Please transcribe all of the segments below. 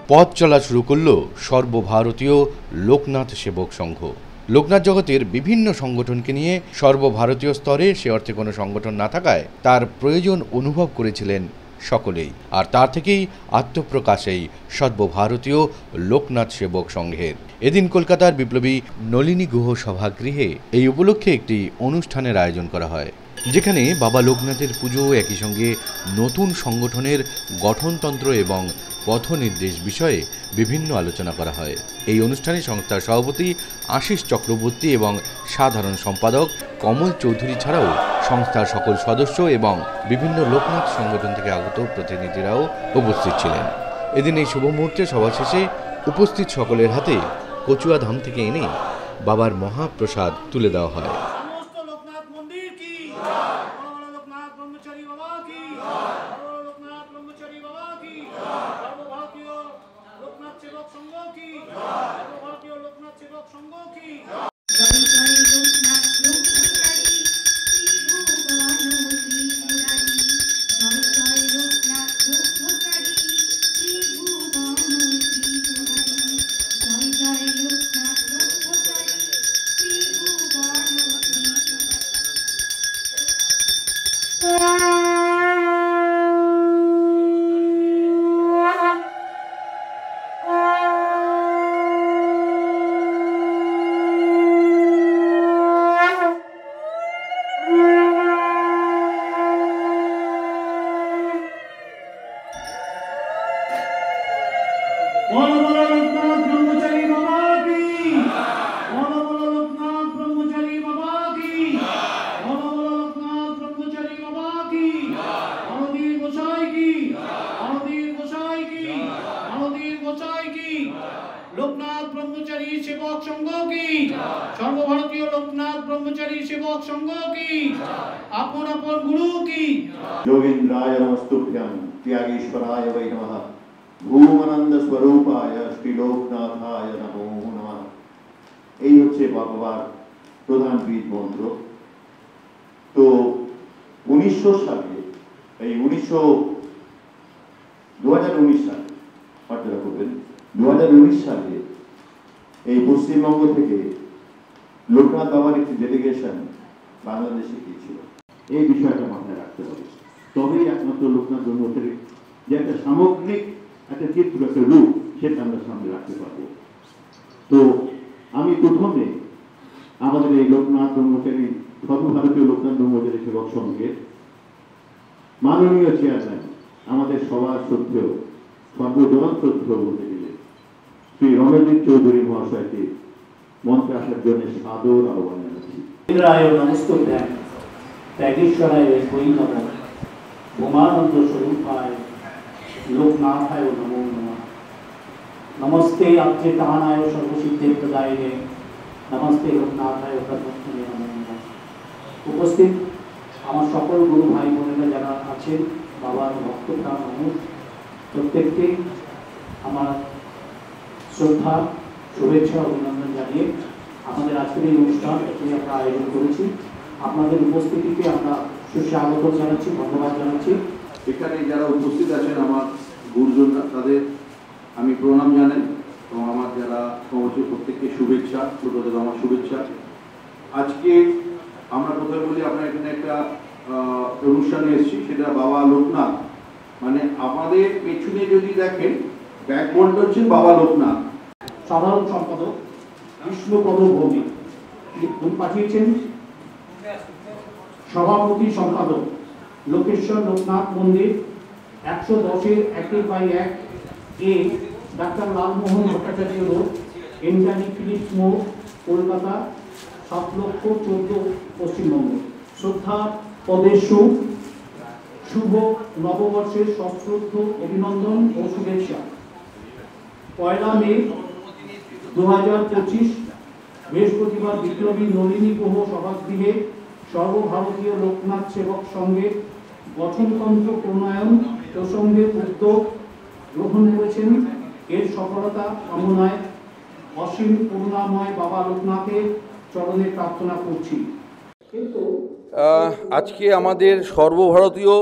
পথ চলা শুরু করল সর্বভারতীয় লোকনাথ সেবক সংঘ। লোকনাথ জগতের বিভিন্ন সংগঠনকে নিয়ে সর্বভারতীয় স্তরে সে অর্থে কোনো সংগঠন না থাকায় তার প্রয়োজন অনুভব করেছিলেন সকলেই, আর তার থেকেই আত্মপ্রকাশ এই সর্বভারতীয় লোকনাথ সেবক সংঘের। এদিন কলকাতার বিপ্লবী নলিনী গুহ সভাগৃহে এই উপলক্ষে একটি অনুষ্ঠানের আয়োজন করা হয়, যেখানে বাবা লোকনাথের পুজো, একই সঙ্গে নতুন সংগঠনের গঠনতন্ত্র এবং পথ নির্দেশ বিষয়ে বিভিন্ন আলোচনা করা হয়। এই অনুষ্ঠানে সংস্থার সভাপতি আশিস চক্রবর্তী এবং সাধারণ সম্পাদক কমল চৌধুরী ছাড়াও সংস্থার সকল সদস্য এবং বিভিন্ন লোকনাথ সংগঠন থেকে আগত প্রতিনিধিরাও উপস্থিত ছিলেন। এদিন এই শুভ মুহূর্তে সভা শেষে উপস্থিত সকলের হাতে কচুয়া ধাম থেকে এনে বাবার মহাপ্রসাদ তুলে দেওয়া হয়। लोकनाथ ब्रह्मचारी सेवक संघ की सर्वभारतीय लोकनाथ ब्रह्मचारी सेवक संघ की अपन अपन गुरु की योगींद्राय नमस्तुभ्यं त्यागीश्वराय वै नमः भूमानंद स्वरूपाय श्री लोकनाथाय नमो नमः। এই হচ্ছে ভগবান প্রধান বীজ মন্ত্র। তো 1900 সালে এই 2019 সালে পাঠ্যক্রম করবেন 2019 সালে এই পশ্চিমবঙ্গ থেকে লোকনাথ বাবার একটি ডেলিগেশন বাংলাদেশে গিয়েছিল। এই বিষয়টা মাথায় রাখতে হবে, তবেই একমাত্র লোকনাথ ব্রহ্মচারী যে একটা সামগ্রিক একটা চিত্র, একটা রূপ, সেটা আমরা সামনে রাখতে পারবো। তো আমি প্রথমে আমাদের এই লোকনাথ ব্রহ্মচারী সর্বভারতীয় লোকনাথ ব্রহ্মচারী সেবক সংঘের মাননীয় চেয়ারম্যান, আমাদের সবার শ্রদ্ধেয় সর্বজন শ্রদ্ধেয় বলতে গেলে শ্রী রণজিৎ চৌধুরী মহাশয়কে মঞ্চে আসার জন্য সাদর আহ্বান জানাচ্ছি। ইন্দ্রায় নমস্তুভ্যং ত্যাগীশ্বরায় বৈ নমঃ ভূমানন্দ স্বরূপায় লোকনাথায় নমো নমঃ। নমস্তে আত্রেতানায় সর্বসিদ্ধে প্রদায়িনে নমস্তে লোকনাথায় তদ্ভক্তমে নমো নমঃ। উপস্থিত আমার সকল গুরু ভাই বোনেরা যারা আছেন, বাবার ভক্তপ্রাণ মানুষ, প্রত্যেককে আমার শ্রদ্ধা, শুভেচ্ছা, অভিনন্দন জানিয়ে আমাদের আজকের এই অনুষ্ঠান আমরা আয়োজন করেছি। আপনাদের উপস্থিতিকে আমরা সুস্বাগত জানাচ্ছি, ধন্যবাদ জানাচ্ছি। এখানে যারা উপস্থিত আছেন আমার গুরুজনরা, তাদের আমি প্রণাম জানাই এবং আমার যারা সমস্ত প্রত্যেককে শুভেচ্ছা, ছোটদের আমার শুভেচ্ছা। আজকে আমরা কোথায় বলি, আমরা এখানে একটা অনুষ্ঠানে এসেছি, সেটা বাবা লোকনাথ, মানে আমাদের পেছনে যদি দেখেন ব্যাকবোর্ড হচ্ছে বাবা লোকনাথ। সাধারণ সম্পাদক বিষ্ণুপদ ভৌমিক পাঠিয়েছেন। সভাপতি সম্পাদক লোকেশ্বর লোকনাথ মন্দির 110-এর 1/1 এ doctor Lalmohan Bhattacharya road, Antony Phillips মোড়, কলকাতা 7,14,000 পশ্চিমবঙ্গ। শ্রদ্ধা পদেশু শুভ নববর্ষের সশ্রদ্ধ অভিনন্দন ও শুভেচ্ছা। 1 মে 2025 বৃহস্পতিবার বিপ্লবী নলিনী গুহ সভাগৃহে সর্বভারতীয় লোকনাথ সেবক সংঘের গঠনতন্ত্র প্রণয়ন প্রসঙ্গে উদ্যোগ গ্রহণ করেছেন। এর সফলতা কামনায় অসীম করুণাময় বাবা লোকনাথের চরণে প্রার্থনা করছি। আজকে আমাদের সর্বভারতীয়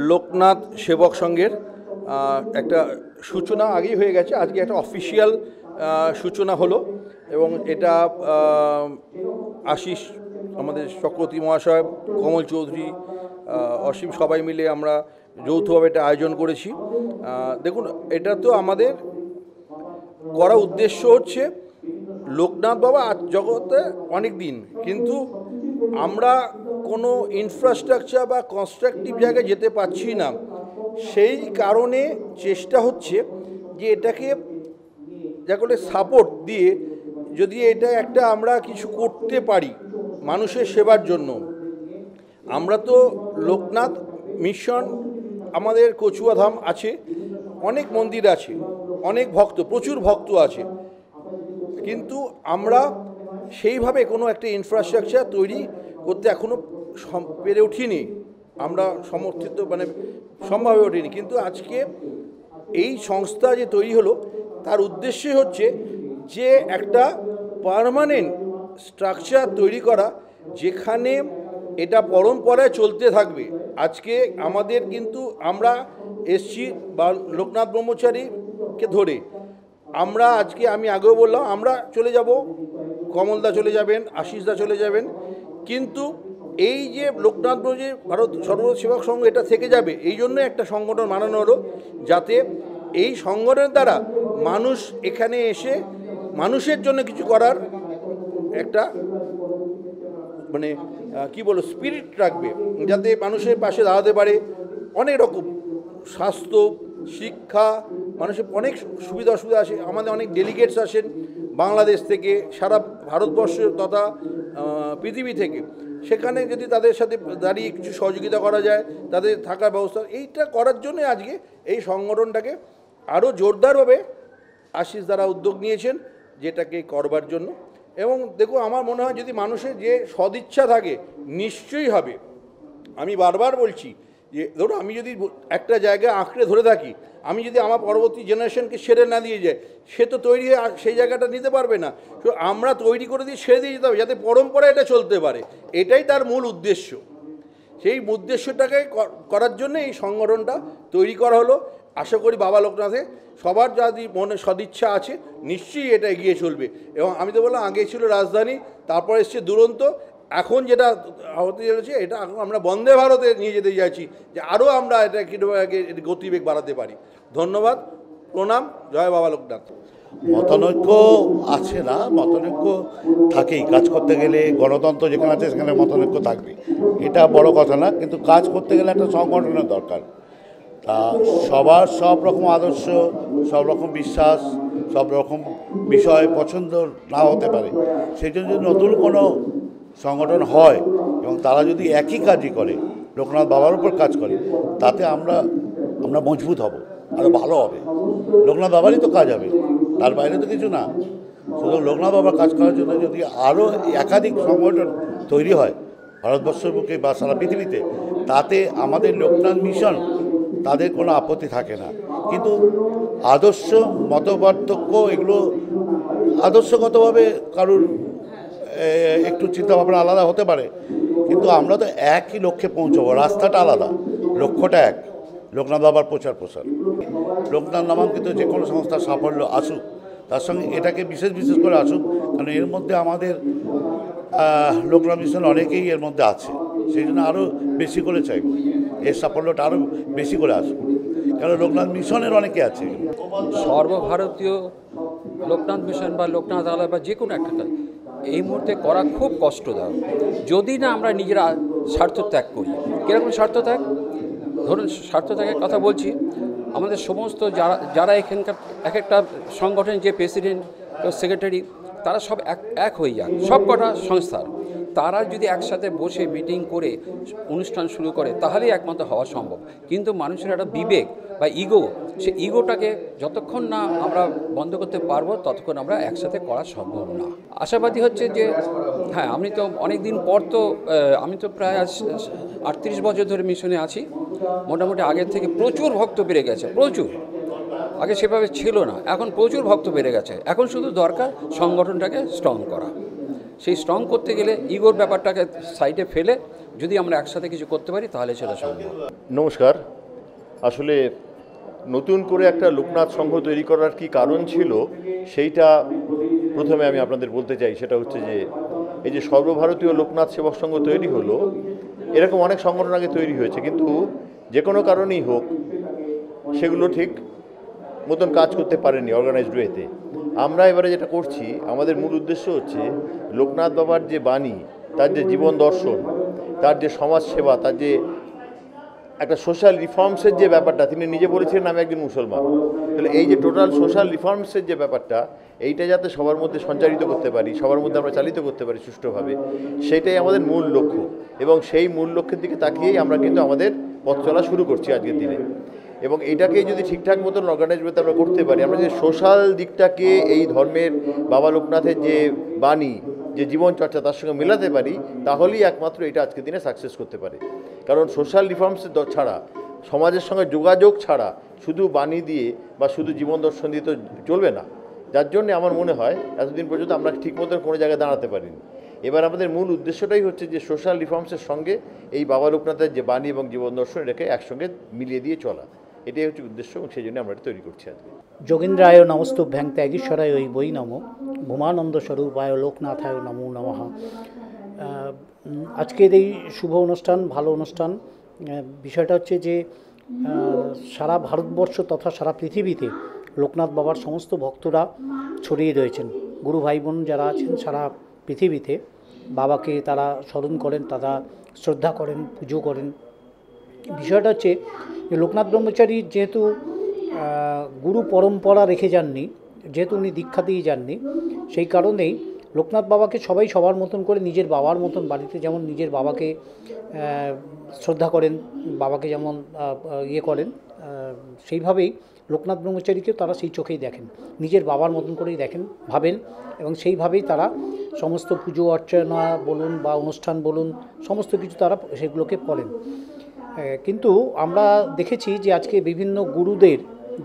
লোকনাথ সেবক সংঘের একটা সূচনা আগেই হয়ে গেছে, আজকে একটা অফিসিয়াল সূচনা হলো এবং এটা আশিস, আমাদের চক্রবর্তী মহাশয়, কমল চৌধুরী, অসীম সবাই মিলে আমরা যৌথভাবে এটা আয়োজন করেছি। দেখুন, এটা তো আমাদের করা উদ্দেশ্য হচ্ছে লোকনাথ বাবা জগতে অনেক দিন, কিন্তু আমরা কোনো ইনফ্রাস্ট্রাকচার বা কনস্ট্রাকটিভ জায়গায় যেতে পারছি না। সেই কারণে চেষ্টা হচ্ছে যে এটাকে যা করে সাপোর্ট দিয়ে যদি এটা একটা আমরা কিছু করতে পারি মানুষের সেবার জন্য। আমরা তো লোকনাথ মিশন, আমাদের কচুয়া ধাম আছে, অনেক মন্দির আছে, অনেক ভক্ত, প্রচুর ভক্ত আছে, কিন্তু আমরা সেইভাবে কোনো একটা ইনফ্রাস্ট্রাকচার তৈরি করতে এখনও পেরে উঠিনি, আমরা সমর্থিত মানে সম্ভব হয়ে ওঠেনি। কিন্তু আজকে এই সংস্থা যে তৈরি হলো তার উদ্দেশ্যই হচ্ছে যে একটা পার্মানেন্ট স্ট্রাকচার তৈরি করা যেখানে এটা পরম্পরায় চলতে থাকবে। আজকে আমাদের কিন্তু আমরা এসছি বা লোকনাথ ব্রহ্মচারীকে ধরে, আমরা আজকে আমি আগেও বললাম আমরা চলে যাব, কমলদা চলে যাবেন, আশিসদা চলে যাবেন, কিন্তু এই যে লোকনাথ ব্রহ্মচারী ভারত সর্বভারতীয় সেবক সংঘ এটা থেকে যাবে, এই জন্য একটা সংগঠন বানানো হলো, যাতে এই সংগঠনের দ্বারা মানুষ এখানে এসে মানুষের জন্য কিছু করার একটা মানে কি বলবো স্পিরিট রাখবে, যাতে মানুষের পাশে দাঁড়াতে পারে। অনেক রকম স্বাস্থ্য, শিক্ষা, মানুষের অনেক সুবিধা অসুবিধা আসে। আমাদের অনেক ডেলিগেটস আসেন বাংলাদেশ থেকে, সারা ভারতবর্ষ তথা পৃথিবী থেকে। সেখানে যদি তাদের সাথে দাঁড়িয়ে কিছু সহযোগিতা করা যায়, তাদের থাকার ব্যবস্থা, এইটা করার জন্য আজকে এই সংগঠনটাকে আরও জোরদারভাবে আশিস দ্বারা উদ্যোগ নিয়েছেন যেটাকে করবার জন্য। এবং দেখো, আমার মনে হয় যদি মানুষের যে সদিচ্ছা থাকে নিশ্চয়ই হবে। আমি বারবার বলছি যে ধরো আমি যদি একটা জায়গায় আঁকড়ে ধরে থাকি, আমি যদি আমার পরবর্তী জেনারেশনকে ছেড়ে না দিয়ে যাই, সে তো তৈরি হয়ে সেই জায়গাটা নিতে পারবে না। তো আমরা তৈরি করে দিয়ে ছেড়ে দিয়ে যেতে হবে যাতে পরম্পরা এটা চলতে পারে, এটাই তার মূল উদ্দেশ্য। সেই উদ্দেশ্যটাকে করার জন্য এই সংগঠনটা তৈরি করা হলো। আশা করি বাবা লোকনাথে সবার যদি মনে সদিচ্ছা আছে নিশ্চয়ই এটা এগিয়ে চলবে। এবং আমি তো বললাম আগে ছিল রাজধানী, তারপর এসছে দুরন্ত, এখন যেটা হতে চলেছে এটা আমরা বন্দে ভারতে নিয়ে যেতে চাইছি, যে আরও আমরা এটা কীভাবে গতিবেগ বাড়াতে পারি। ধন্যবাদ, প্রণাম, জয় বাবা লোকনাথ। মতানৈক্য আছে না, মতানৈক্য থাকেই। কাজ করতে গেলে গণতন্ত্র যেখানে আছে সেখানে মতানৈক্য থাকবে, এটা বড় কথা না, কিন্তু কাজ করতে গেলে একটা সংগঠনের দরকার। তা সবার সব রকম আদর্শ, সব রকম বিশ্বাস, সব রকম বিষয় পছন্দ না হতে পারে। সেই জন্য যদি নতুন কোনো সংগঠন হয় এবং তারা যদি একই কাজই করে, লোকনাথ বাবার উপর কাজ করে, তাতে আমরা মজবুত হব, আরও ভালো হবে। লোকনাথ বাবারই তো কাজ হবে, তার বাইরে তো কিছু না। শুধু লোকনাথ বাবার কাজ করার জন্য যদি আরও একাধিক সংগঠন তৈরি হয় ভারতবর্ষের বুকে বা সারা পৃথিবীতে, তাতে আমাদের লোকনাথ মিশন তাদের কোনো আপত্তি থাকে না। কিন্তু আদর্শ, মতপার্থক্য এগুলো আদর্শগতভাবে কারুর একটু চিন্তাভাবনা আলাদা হতে পারে, কিন্তু আমরা তো একই লক্ষ্যে পৌঁছবো। রাস্তাটা আলাদা, লক্ষ্যটা এক, লোকনাথ বাবার প্রচার প্রসার। লোকনাথ নামাঙ্কিত যে কোনো সংস্থার সাফল্য আসুক, তার সঙ্গে এটাকে বিশেষ করে আসুক, কারণ এর মধ্যে আমাদের লোকনাথ মিশন অনেকেই এর মধ্যে আছে। সেই জন্য আরও বেশি করে চাইব এর সাফল্যটা আরও বেশি করে আসুক, কারণ লোকনাথ মিশনের অনেকে আছে। সর্বভারতীয় লোকনাথ মিশন বা লোকনাথ আলয় বা যে কোনো একটা কাজ এই মুহূর্তে করা খুব কষ্টদায়ক, যদি না আমরা নিজেরা স্বার্থ ত্যাগ করি। কীরকম স্বার্থ ত্যাগ? ধরুন, স্বার্থ ত্যাগের কথা বলছি, আমাদের সমস্ত যারা এখানকার এক একটা সংগঠনের যে প্রেসিডেন্ট, সেক্রেটারি, তারা সব এক হয়ে যান, সব কটা সংস্থার। তারা যদি একসাথে বসে মিটিং করে অনুষ্ঠান শুরু করে তাহলেই একমাত্র হওয়া সম্ভব। কিন্তু মানুষের একটা বিবেক বা ইগো, সে ইগোটাকে যতক্ষণ না আমরা বন্ধ করতে পারবো ততক্ষণ আমরা একসাথে করা সম্ভব না। আশাবাদী হচ্ছে যে হ্যাঁ, আমি তো অনেক দিন পর তো আমি তো প্রায় 38 বছর ধরে মিশনে আছি। মোটামুটি আগের থেকে প্রচুর ভক্ত বেড়ে গেছে, প্রচুর। আগে সেভাবে ছিল না, এখন প্রচুর ভক্ত বেড়ে গেছে। এখন শুধু দরকার সংগঠনটাকে স্ট্রং করা। সেই স্ট্রং করতে গেলে ইগোর ব্যাপারটাকে সাইডে ফেলে যদি আমরা একসাথে কিছু করতে পারি তাহলে সেটা সম্ভব। নমস্কার। আসলে নতুন করে একটা লোকনাথ সংঘ তৈরি করার কি কারণ ছিল সেইটা প্রথমে আমি আপনাদের বলতে চাই। সেটা হচ্ছে যে এই যে সর্বভারতীয় লোকনাথ সেবক সংঘ তৈরি হলো, এরকম অনেক সংগঠন আগে তৈরি হয়েছে, কিন্তু যে কোনো কারণেই হোক সেগুলো ঠিক মতন কাজ করতে পারেনি অর্গানাইজড ওয়েতে। আমরা এবারে যেটা করছি, আমাদের মূল উদ্দেশ্য হচ্ছে লোকনাথ বাবার যে বাণী, তার যে জীবন দর্শন, তার যে সমাজ সেবা, তার যে একটা সোশ্যাল রিফর্মসের যে ব্যাপারটা, তিনি নিজে বলেছিলেন আমি একজন মুসলমান, তাহলে এই যে টোটাল সোশ্যাল রিফর্মসের যে ব্যাপারটা, এইটা যাতে সবার মধ্যে সঞ্চারিত করতে পারি, সবার মধ্যে আমরা চালিত করতে পারি সুষ্ঠুভাবে, সেটাই আমাদের মূল লক্ষ্য। এবং সেই মূল লক্ষ্যের দিকে তাকিয়েই আমরা কিন্তু আমাদের পথ চলা শুরু করছি আজকের দিনে। এবং এটাকে যদি ঠিকঠাক মতন অর্গানাইজ করতে আমরা করতে পারি, আমরা যদি সোশ্যাল দিকটাকে এই ধর্মের বাবা লোকনাথের যে বাণী, যে জীবন চর্চা, তার সঙ্গে মেলাতে পারি, তাহলেই একমাত্র এটা আজকের দিনে সাকসেস করতে পারে। কারণ সোশ্যাল রিফর্মস ছাড়া, সমাজের সঙ্গে যোগাযোগ ছাড়া, শুধু বাণী দিয়ে বা শুধু জীবন দর্শন দিয়ে তো চলবে না। যার জন্য আমার মনে হয় এতদিন পর্যন্ত আমরা ঠিক মতন কোনো জায়গায় দাঁড়াতে পারিনি। এবার আমাদের মূল উদ্দেশ্যটাই হচ্ছে যে সোশ্যাল রিফর্মসের সঙ্গে এই বাবা লোকনাথের যে বাণী এবং জীবন দর্শন, এটাকে একসঙ্গে মিলিয়ে দিয়ে চলা, এটাই হচ্ছে উদ্দেশ্য, এবং সেই জন্য আমরা এটা তৈরি করছি আজকে। যোগীন্দ্রায় নমস্তুভ্যাং ত্যাগীশ্বরায় ওই বই নমো ভূমানন্দ স্বরূপায় লোকনাথায় নমো নমঃ। আজকের এই শুভ অনুষ্ঠান, ভালো অনুষ্ঠান, বিষয়টা হচ্ছে যে সারা ভারতবর্ষ তথা সারা পৃথিবীতে লোকনাথ বাবার সমস্ত ভক্তরা ছড়িয়ে রয়েছেন। গুরু ভাই বোন যারা আছেন সারা পৃথিবীতে বাবাকে তারা স্মরণ করেন, তারা শ্রদ্ধা করেন, পুজো করেন। বিষয়টা হচ্ছে যে লোকনাথ ব্রহ্মচারী যেহেতু গুরু পরম্পরা রেখে যাননি, যেহেতু উনি দীক্ষা দিয়ে যাননি, সেই কারণেই লোকনাথ বাবাকে সবাই সবার মতন করে নিজের বাবার মতন, বাড়িতে যেমন নিজের বাবাকে শ্রদ্ধা করেন, বাবাকে যেমন ইয়ে করেন, সেইভাবেই লোকনাথ ব্রহ্মচারীকেও তারা সেই চোখেই দেখেন, নিজের বাবার মতন করেই দেখেন, ভাবেন, এবং সেইভাবেই তারা সমস্ত পুজো অর্চনা বলুন বা অনুষ্ঠান বলুন, সমস্ত কিছু তারা সেগুলোকে করেন। কিন্তু আমরা দেখেছি যে আজকে বিভিন্ন গুরুদের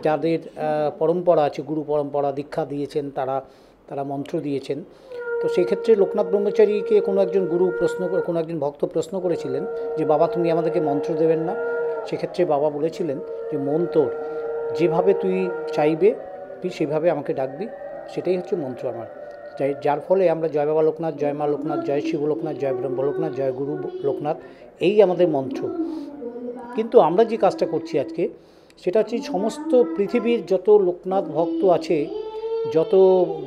যাদের পরম্পরা আছে, গুরু পরম্পরা, দীক্ষা দিয়েছেন, তারা মন্ত্র দিয়েছেন। তো সেই ক্ষেত্রে লোকনাথ ব্রহ্মচারীকে কোনো একজন কোনো একজন ভক্ত প্রশ্ন করেছিলেন যে বাবা তুমি আমাদেরকে মন্ত্র দেবেন না? সেক্ষেত্রে বাবা বলেছিলেন যে মন তোর, যেভাবে তুই চাইবে তুই সেভাবে আমাকে ডাকবি, সেটাই হচ্ছে মন্ত্র আমার। যার ফলে আমরা জয় বাবা লোকনাথ, জয় মা লোকনাথ, জয় শিব লোকনাথ, জয় ব্রহ্ম লোকনাথ, জয় গুরু লোকনাথ, এই আমাদের মন্ত্র। কিন্তু আমরা যে কাজটা করছি আজকে, সেটা হচ্ছে সমস্ত পৃথিবীর যত লোকনাথ ভক্ত আছে, যত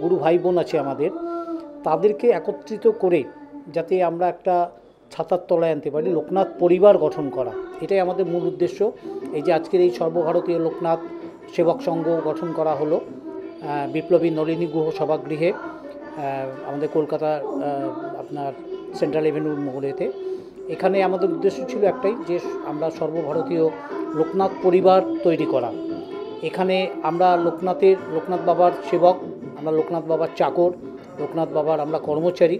গুরু ভাই বোন আছে আমাদের, তাদেরকে একত্রিত করে যাতে আমরা একটা ছাতার তলায় আনতে পারি, লোকনাথ পরিবার গঠন করা, এটাই আমাদের মূল উদ্দেশ্য। এই যে আজকের এই সর্বভারতীয় লোকনাথ সেবক সংঘ গঠন করা হলো বিপ্লবী নলিনী গুহ সভাগৃহে, আমাদের কলকাতার আপনার সেন্ট্রাল এভিনিউর মোড়েতে। এখানে আমাদের উদ্দেশ্য ছিল একটাই, যে আমরা সর্বভারতীয় লোকনাথ পরিবার তৈরি করা। এখানে আমরা লোকনাথ বাবার সেবক, আমরা লোকনাথ বাবার চাকর, লোকনাথ বাবার আমরা কর্মচারী।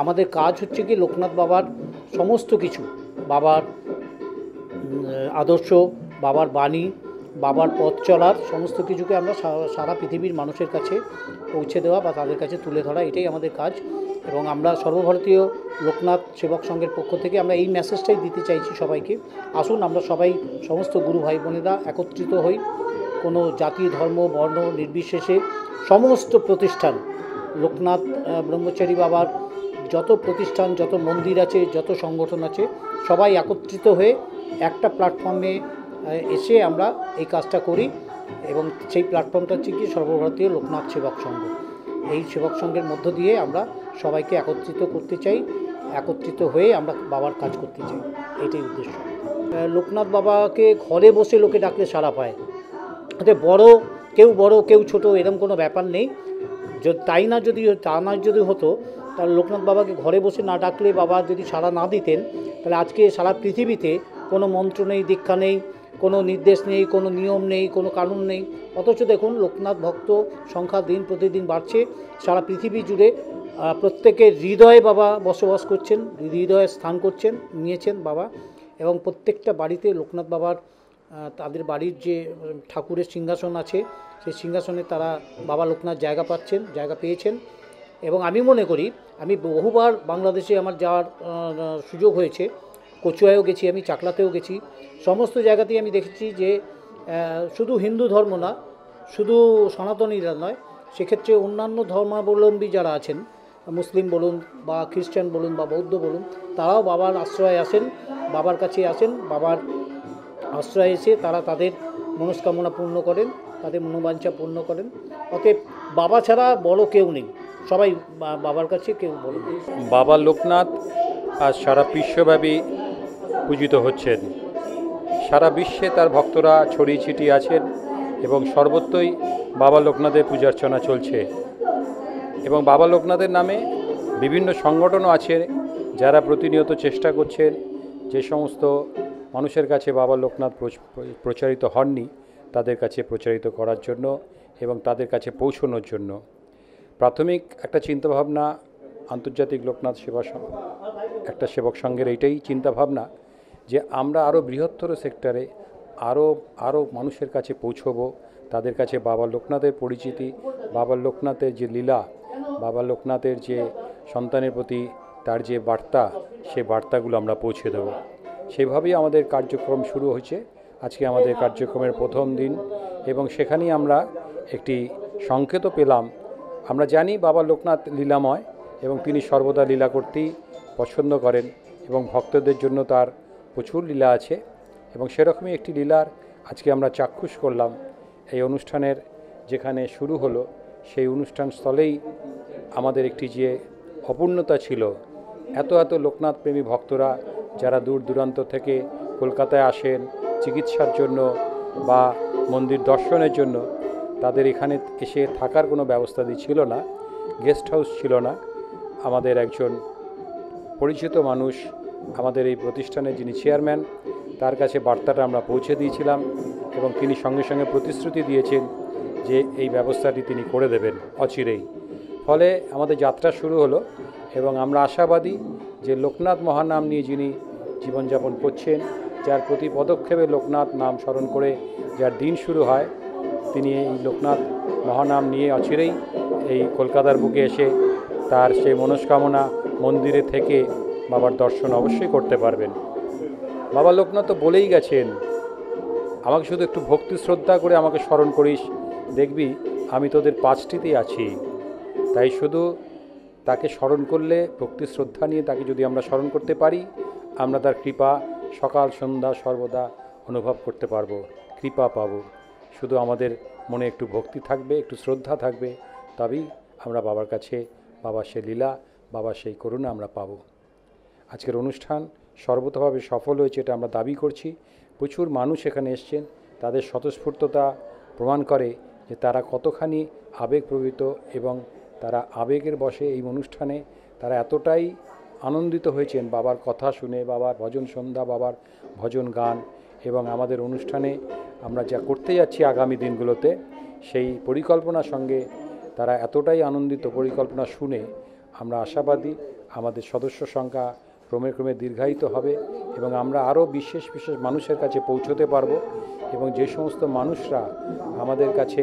আমাদের কাজ হচ্ছে কি লোকনাথ বাবার সমস্ত কিছু, বাবার আদর্শ, বাবার বাণী, বাবার পথ চলার সমস্ত কিছুকে আমরা সারা পৃথিবীর মানুষের কাছে পৌঁছে দেওয়া বা তাদের কাছে তুলে ধরা, এটাই আমাদের কাজ। এবং আমরা সর্বভারতীয় লোকনাথ সেবক সংঘের পক্ষ থেকে আমরা এই মেসেজটাই দিতে চাইছি সবাইকে, আসুন আমরা সবাই সমস্ত গুরু ভাই বোনেরা একত্রিত হই, কোনো জাতি ধর্ম বর্ণ নির্বিশেষে সমস্ত প্রতিষ্ঠান, লোকনাথ ব্রহ্মচারী বাবার যত প্রতিষ্ঠান, যত মন্দির আছে, যত সংগঠন আছে, সবাই একত্রিত হয়ে একটা প্ল্যাটফর্মে এসে আমরা এই কাজটা করি। এবং সেই প্ল্যাটফর্মটা হচ্ছে কি সর্বভারতীয় লোকনাথ সেবক সংঘ। এই সেবক সংঘের মধ্য দিয়ে আমরা সবাইকে একত্রিত করতে চাই, একত্রিত হয়ে আমরা বাবার কাজ করতে চাই, এটাই উদ্দেশ্য। লোকনাথ বাবাকে ঘরে বসে লোকে ডাকলে সাড়া পায়, বড় কেউ ছোট এরকম কোনো ব্যাপার নেই। তা না যদি হতো, তাহলে লোকনাথ বাবাকে ঘরে বসে না ডাকলে, বাবা যদি সাড়া না দিতেন, তাহলে আজকে সারা পৃথিবীতে কোনো মন্ত্র নেই, দীক্ষা নেই, কোনো নির্দেশ নেই, কোনো নিয়ম নেই, কোনো কানুন নেই। অথচ দেখুন লোকনাথ ভক্ত সংখ্যা দিন প্রতিদিন বাড়ছে, সারা পৃথিবী জুড়ে প্রত্যেকের হৃদয়ে বাবা বসবাস করছেন, হৃদয়ে স্থান নিয়েছেন বাবা। এবং প্রত্যেকটা বাড়িতে লোকনাথ বাবার তাদের বাড়ির যে ঠাকুরের সিংহাসন আছে, সেই সিংহাসনে তারা বাবা লোকনাথ জায়গা পেয়েছেন। এবং আমি মনে করি, আমি বহুবার বাংলাদেশে আমার যাওয়ার সুযোগ হয়েছে, কচুয়ায়ও গেছি, আমি চাকলাতেও গেছি, সমস্ত জায়গাতেই আমি দেখেছি যে শুধু হিন্দু ধর্ম না, শুধু সনাতনীরা নয়, সেক্ষেত্রে অন্যান্য ধর্মাবলম্বী যারা আছেন, মুসলিম বলুন বা খ্রিস্টান বলুন বা বৌদ্ধ বলুন, তারাও বাবার আশ্রয়ে আসেন, বাবার কাছে আসেন। বাবার আশ্রয়ে এসে তারা তাদের মনস্কামনা পূর্ণ করেন, তাদের মনোবাঞ্ছা পূর্ণ করেন। অতএব বাবা ছাড়া বড় কেউ নেই, সবাই বাবার কাছে কেউ বড় নেই। বাবা লোকনাথ আজ সারা বিশ্বব্যাপী পূজিত হচ্ছেন। সারা বিশ্বে তার ভক্তরা ছড়িয়ে ছিটিয়ে আছেন এবং সর্বত্রই বাবা লোকনাথের পূজার্চনা চলছে। এবং বাবা লোকনাথের নামে বিভিন্ন সংগঠনও আছে যারা প্রতিনিয়ত চেষ্টা করছেন যে সমস্ত মানুষের কাছে বাবা লোকনাথ প্রচারিত হননি তাদের কাছে প্রচারিত করার জন্য এবং তাদের কাছে পৌঁছানোর জন্য। প্রাথমিক একটা চিন্তাভাবনা আন্তর্জাতিক লোকনাথ একটা সেবক সংঘের এইটাই চিন্তাভাবনা যে আমরা আরও বৃহত্তর সেক্টরে আরও মানুষের কাছে পৌঁছবো, তাদের কাছে বাবা লোকনাথের পরিচিতি, বাবা লোকনাথের যে লীলা, বাবা লোকনাথের যে সন্তানের প্রতি তার যে বার্তা, সেই বার্তাগুলো আমরা পৌঁছে দেব। সেইভাবেই আমাদের কার্যক্রম শুরু হয়েছে। আজকে আমাদের কার্যক্রমের প্রথম দিন এবং সেখানেই আমরা একটি সংকেতও পেলাম। আমরা জানি বাবা লোকনাথ লীলাময় এবং তিনি সর্বদা লীলা করতেই পছন্দ করেন এবং ভক্তদের জন্য তার প্রচুর লীলা আছে এবং সেরকমই একটি লীলার আজকে আমরা চাক্ষুষ করলাম। এই অনুষ্ঠানের যেখানে শুরু হলো সেই অনুষ্ঠান স্থলেই আমাদের একটি যে অপূর্ণতা ছিল, এত লোকনাথ প্রেমী ভক্তরা যারা দূর দূরান্ত থেকে কলকাতায় আসেন চিকিৎসার জন্য বা মন্দির দর্শনের জন্য, তাদের এখানে এসে থাকার কোনো ব্যবস্থা ছিল না, গেস্ট হাউস ছিল না। আমাদের একজন পরিচিত মানুষ, আমাদের এই প্রতিষ্ঠানের যিনি চেয়ারম্যান, তার কাছে বার্তাটা আমরা পৌঁছে দিয়েছিলাম এবং তিনি সঙ্গে সঙ্গে প্রতিশ্রুতি দিয়েছেন যে এই ব্যবস্থাটি তিনি করে দেবেন অচিরেই। ফলে আমাদের যাত্রা শুরু হলো এবং আমরা আশাবাদী যে লোকনাথ মহানাম নিয়ে যিনি জীবনযাপন করছেন, যার প্রতি পদক্ষেপে লোকনাথ নাম স্মরণ করে যার দিন শুরু হয়, তিনি এই লোকনাথ মহানাম নিয়ে অচিরেই এই কলকাতার বুকে এসে তার সেই মনস্কামনা মন্দিরে থেকে বাবার দর্শন অবশ্যই করতে পারবেন। বাবা লোকনাথ তো বলেই গেছেন, আমাকে শুধু একটু ভক্তি শ্রদ্ধা করে আমাকে স্মরণ করিস, দেখবি আমি তোদের পাঁচটিতেই আছি। তাই শুধু তাকে স্মরণ করলে, ভক্তি শ্রদ্ধা নিয়ে তাকে যদি আমরা স্মরণ করতে পারি, আমরা তার কৃপা সকাল সন্ধ্যা সর্বদা অনুভব করতে পারবো, কৃপা পাবো। শুধু আমাদের মনে একটু ভক্তি থাকবে, একটু শ্রদ্ধা থাকবে, তবেই আমরা বাবার কাছে বাবার সেই লীলা, বাবার সেই করুণা আমরা পাবো। আজকের অনুষ্ঠান সর্বতভাবে সফল হয়েছে এটা আমরা দাবি করছি। প্রচুর মানুষ এখানে এসছেন, তাদের স্বতঃস্ফূর্ততা প্রমাণ করে যে তারা কতখানি আবেগপ্রবৃত এবং তারা আবেগের বশে এই অনুষ্ঠানে তারা এতটাই আনন্দিত হয়েছেন বাবার কথা শুনে, বাবার ভজন সন্ধ্যা, বাবার ভজন গান এবং আমাদের অনুষ্ঠানে আমরা যা করতে যাচ্ছি আগামী দিনগুলোতে, সেই পরিকল্পনার সঙ্গে তারা এতটাই আনন্দিত। পরিকল্পনা শুনে আমরা আশাবাদী আমাদের সদস্য সংখ্যা ক্রমে ক্রমে দীর্ঘায়িত হবে এবং আমরা আরও বিশেষ মানুষের কাছে পৌঁছতে পারবো এবং যে সমস্ত মানুষরা আমাদের কাছে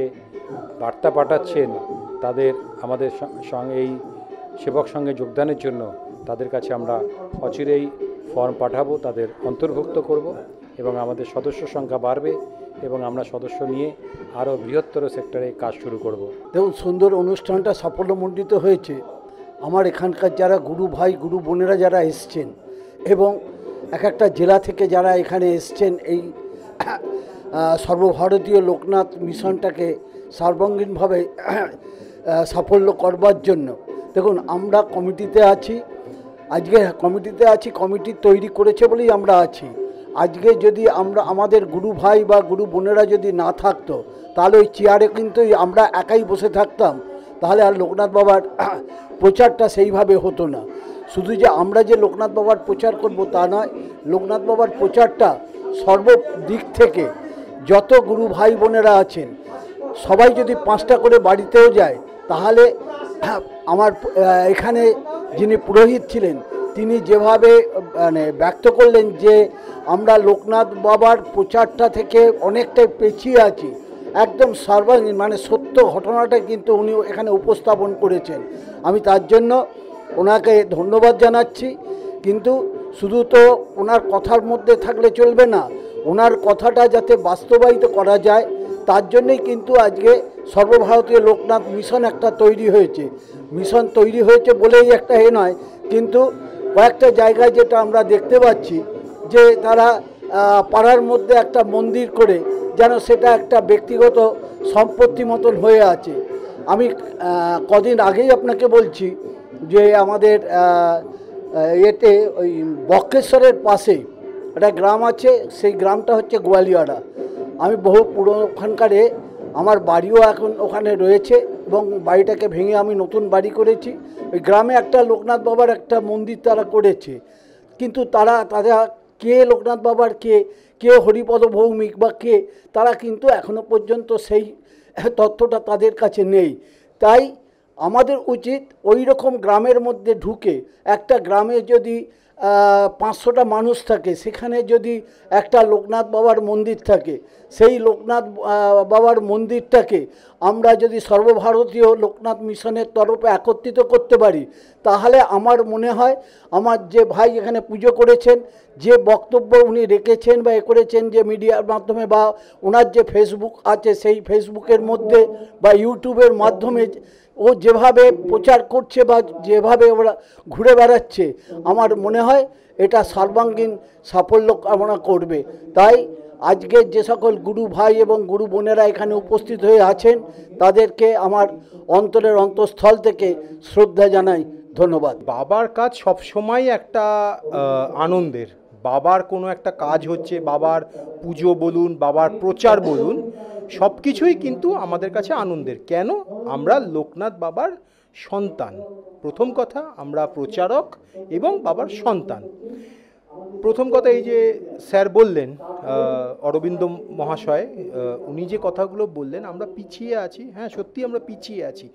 বার্তা পাঠাচ্ছেন তাদের আমাদের সঙ্গে এই সেবক সঙ্গে যোগদানের জন্য, তাদের কাছে আমরা অচিরেই ফর্ম পাঠাবো, তাদের অন্তর্ভুক্ত করব এবং আমাদের সদস্য সংখ্যা বাড়বে এবং আমরা সদস্য নিয়ে আরও বৃহত্তর সেক্টরে কাজ শুরু করব। দেখুন, সুন্দর অনুষ্ঠানটা সাফল্যমণ্ডিত হয়েছে। আমার এখানকার যারা গুরু ভাই গুরু বোনেরা যারা এসছেন এবং এক একটা জেলা থেকে যারা এখানে এসছেন এই সর্বভারতীয় লোকনাথ মিশনটাকে সর্বাঙ্গীনভাবে সাফল্য করবার জন্য, দেখুন আমরা কমিটিতে আছি, আজকে কমিটিতে আছি, কমিটি তৈরি করেছে বলেই আমরা আছি। আজকে যদি আমরা আমাদের গুরু ভাই বা গুরু বোনেরা যদি না থাকতো তাহলে ওই চেয়ারে কিন্তু আমরা একাই বসে থাকতাম, তাহলে আর লোকনাথ বাবার প্রচারটা সেইভাবে হতো না। শুধু যে আমরা যে লোকনাথ বাবার প্রচার করব তা নয়, লোকনাথ বাবার প্রচারটা সর্বদিক থেকে যত গুরু ভাই বোনেরা আছেন সবাই যদি 5টা করে বাড়িতেও যায়, তাহলে আমার এখানে যিনি পুরোহিত ছিলেন তিনি যেভাবে ব্যক্ত করলেন যে আমরা লোকনাথ বাবার প্রচারটা থেকে অনেকটাই পেছিয়ে আছি, একদম সর্বাঙ্গীন সত্য ঘটনাটা কিন্তু উনি এখানে উপস্থাপন করেছেন। আমি তার জন্য ওনাকে ধন্যবাদ জানাচ্ছি। কিন্তু শুধু তো ওনার কথার মধ্যে থাকলে চলবে না, ওনার কথাটা যাতে বাস্তবায়িত করা যায় তার জন্যই কিন্তু আজকে সর্বভারতীয় লোকনাথ মিশন একটা তৈরি হয়েছে। মিশন তৈরি হয়েছে বলেই একটা নয়, কিন্তু কয়েকটা জায়গায় যেটা আমরা দেখতে পাচ্ছি যে তারা পাড়ার মধ্যে একটা মন্দির করে যেন সেটা একটা ব্যক্তিগত সম্পত্তি মতন হয়ে আছে। আমি কদিন আগেই আপনাকে বলছি যে আমাদের এতে ওই বক্রেশ্বরের পাশে একটা গ্রাম আছে, সেই গ্রামটা হচ্ছে গোয়ালিয়াড়া। আমি বহু পুরনো ওখানকারে আমার বাড়িও এখন ওখানে রয়েছে এবং বাড়িটাকে ভেঙে আমি নতুন বাড়ি করেছি। ওই গ্রামে একটা লোকনাথ বাবার একটা মন্দির তারা করেছে, কিন্তু তারা কে লোকনাথ বাবার কে হরিপদ ভৌমিক বা কে, তারা কিন্তু এখনো পর্যন্ত সেই তথ্যটা তাদের কাছে নেই। তাই আমাদের উচিত ওই রকম গ্রামের মধ্যে ঢুকে, একটা গ্রামে যদি 500টা মানুষ থাকে, সেখানে যদি একটা লোকনাথ বাবার মন্দির থাকে, সেই লোকনাথ বাবার মন্দিরটাকে আমরা যদি সর্বভারতীয় লোকনাথ মিশনের তরফে একত্রিত করতে পারি, তাহলে আমার মনে হয় আমার যে ভাই এখানে পুজো করেছেন, যে বক্তব্য উনি রেখেছেন বা করেছেন, যে মিডিয়ার মাধ্যমে বা ওনার যে ফেসবুক আছে সেই ফেসবুকের মধ্যে বা ইউটিউবের মাধ্যমে ও যেভাবে প্রচার করছে বা যেভাবে ওরা ঘুরে বেড়াচ্ছে, আমার মনে হয় এটা সর্বাঙ্গীন সাফল্য কামনা করবে। তাই আজকে যে সকল গুরু ভাই এবং গুরু বোনেরা এখানে উপস্থিত হয়ে আছেন তাদেরকে আমার অন্তরের অন্তঃস্থল থেকে শ্রদ্ধা জানাই, ধন্যবাদ। বাবার কাজ সবসময় একটা আনন্দের। বাবার কোনো একটা কাজ হচ্ছে, বাবার পুজো বলুন, বাবার প্রচার বলুন, সব কিছুই কিন্তু আমাদের কাছে আনন্দের। কেন? আমরা লোকনাথ বাবার সন্তান। প্রথম কথা, আমরা প্রচারক এবং বাবার সন্তান। প্রথম কথা, এই যে স্যার বললেন, অরবিন্দ মহাশয়, উনি যে কথাগুলো বললেন, আমরা পিছিয়ে আছি। হ্যাঁ, সত্যি আমরা পিছিয়ে আছি।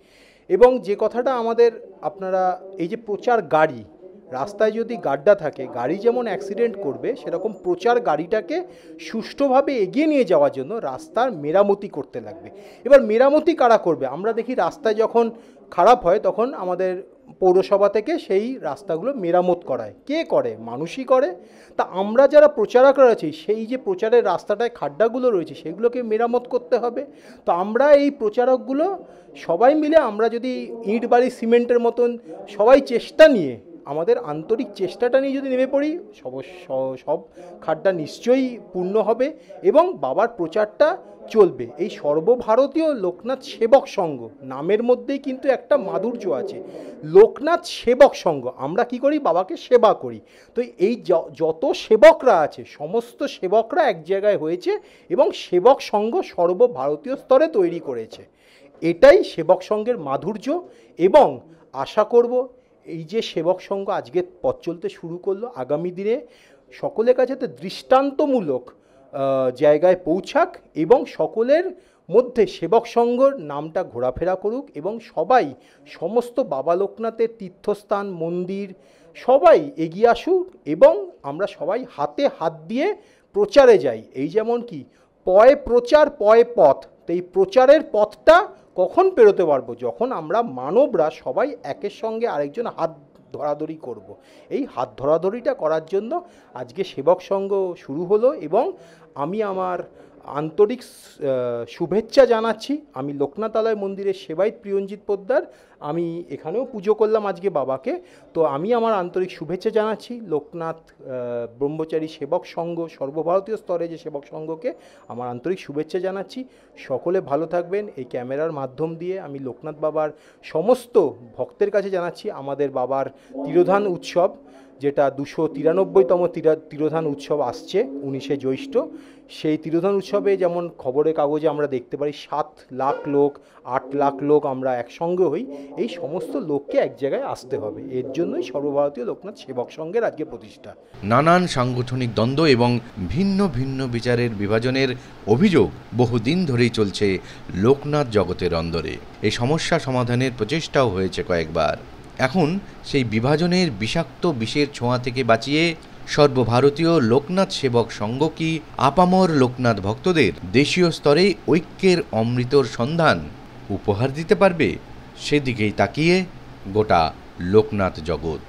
এবং যে কথাটা আমাদের, আপনারা এই যে প্রচার গাড়ি, রাস্তায় যদি গাড্ডা থাকে, গাড়ি যেমন অ্যাক্সিডেন্ট করবে, সেরকম প্রচার গাড়িটাকে সুষ্ঠুভাবে এগিয়ে নিয়ে যাওয়ার জন্য রাস্তার মেরামতি করতে লাগবে। এবার মেরামতি কারা করবে? আমরা দেখি রাস্তায় যখন খারাপ হয় তখন আমাদের পৌরসভা থেকে সেই রাস্তাগুলো মেরামত করায়। কে করে? মানুষই করে। তা আমরা যারা প্রচারকরা আছি, সেই যে প্রচারের রাস্তাটায় খাড্ডাগুলো রয়েছে সেগুলোকে মেরামত করতে হবে। তো আমরা এই প্রচারকগুলো সবাই মিলে, আমরা যদি ইট বালি সিমেন্টের মতন সবাই চেষ্টা নিয়ে, আমাদের আন্তরিক চেষ্টাটা নিয়ে যদি নেমে পড়ি, সব খাড্ডা নিশ্চয়ই পূর্ণ হবে এবং বাবার প্রচারটা চলবে। এই সর্বভারতীয় লোকনাথ সেবক সংঘ নামের মধ্যেই কিন্তু একটা মাধুর্য আছে। লোকনাথ সেবক সংঘ, আমরা কি করি? বাবাকে সেবা করি। তো এই যত সেবকরা আছে, সমস্ত সেবকরা এক জায়গায় হয়েছে এবং সেবক সংঘ সর্বভারতীয় স্তরে তৈরি করেছে। এটাই সেবক সংঘের মাধুর্য। এবং আশা করব এই যে সেবক সংঘ আজকে পথ চলতে শুরু করলো, আগামী দিনে সকলের কাছে দৃষ্টান্তমূলক জায়গায় পৌঁছাক এবং সকলের মধ্যে সেবক সংঘর নামটা ঘোরাফেরা করুক এবং সবাই সমস্ত বাবা লোকনাথের তীর্থস্থান, মন্দির সবাই এগিয়ে আসুক এবং আমরা সবাই হাতে হাত দিয়ে প্রচারে যাই। এই যেমন কি পয়ে প্রচার পয়ে পথ, তো এই প্রচারের পথটা কখন পেরোতে পারবো? যখন আমরা মানবরা সবাই একের সঙ্গে আরেকজন হাত ধরাধরি করব। এই হাত ধরাধরিটা করার জন্য আজকে সেবক সংঘ শুরু হলো এবং আমি আমার আন্তরিক শুভেচ্ছা জানাচ্ছি। আমি লোকনাথালয় মন্দিরের সেবায়িত প্রিয়ঞ্জিত পোদ্দার, আমি এখানেও পুজো করলাম আজকে বাবাকে। তো আমি আমার আন্তরিক শুভেচ্ছা জানাচ্ছি লোকনাথ ব্রহ্মচারী সেবক সংঘ, সর্বভারতীয় স্তরে যে সেবক সংঘকে আমার আন্তরিক শুভেচ্ছা জানাচ্ছি। সকলে ভালো থাকবেন। এই ক্যামেরার মাধ্যম দিয়ে আমি লোকনাথ বাবার সমস্ত ভক্তের কাছে জানাচ্ছি, আমাদের বাবার তিরোধান উৎসব, যেটা 293তম তিরোধান উৎসব আসছে 19শে জ্যৈষ্ঠ, সেই তিরোধান উৎসবে যেমন খবরের কাগজে আমরা দেখতে পারি 7 লাখ লোক, 8 লাখ লোক আমরা একসঙ্গে হই। এই সমস্ত লোককে এক জায়গায় আসতে হবে। এর জন্যই সর্বভারতীয় লোকনাথ সেবক সংঘের আজকে প্রতিষ্ঠা। নানান সাংগঠনিক দ্বন্দ্ব এবং ভিন্ন ভিন্ন বিচারের বিভাজনের অভিযোগ বহুদিন ধরেই চলছে লোকনাথ জগতের অন্দরে। এই সমস্যা সমাধানের প্রচেষ্টাও হয়েছে কয়েকবার। এখন সেই বিভাজনের বিষাক্ত বিষের ছোঁয়া থেকে বাঁচিয়ে সর্বভারতীয় লোকনাথ সেবক সংঘ কি আপামর লোকনাথ ভক্তদের দেশীয় স্তরে ঐক্যের অমৃতর সন্ধান উপহার দিতে পারবে? সেদিকেই তাকিয়ে গোটা লোকনাথ জগৎ।